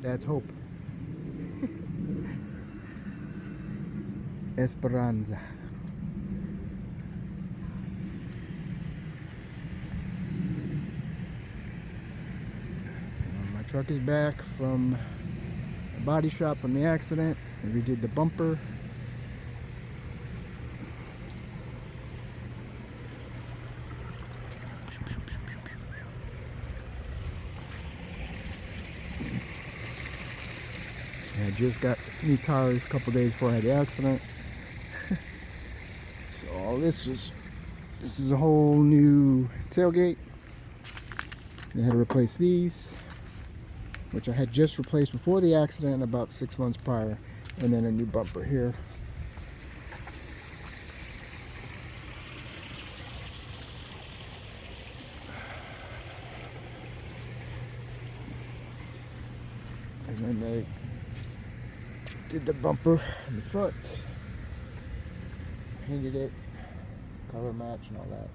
That's hope. Esperanza. My truck is back from a body shop from the accident. And we did the bumper. I just got new tires a couple days before I had the accident. So all this is a whole new tailgate. I had to replace these, which I had just replaced before the accident about 6 months prior, and then a new bumper here. And then they did the bumper in the front, painted it, color match and all that.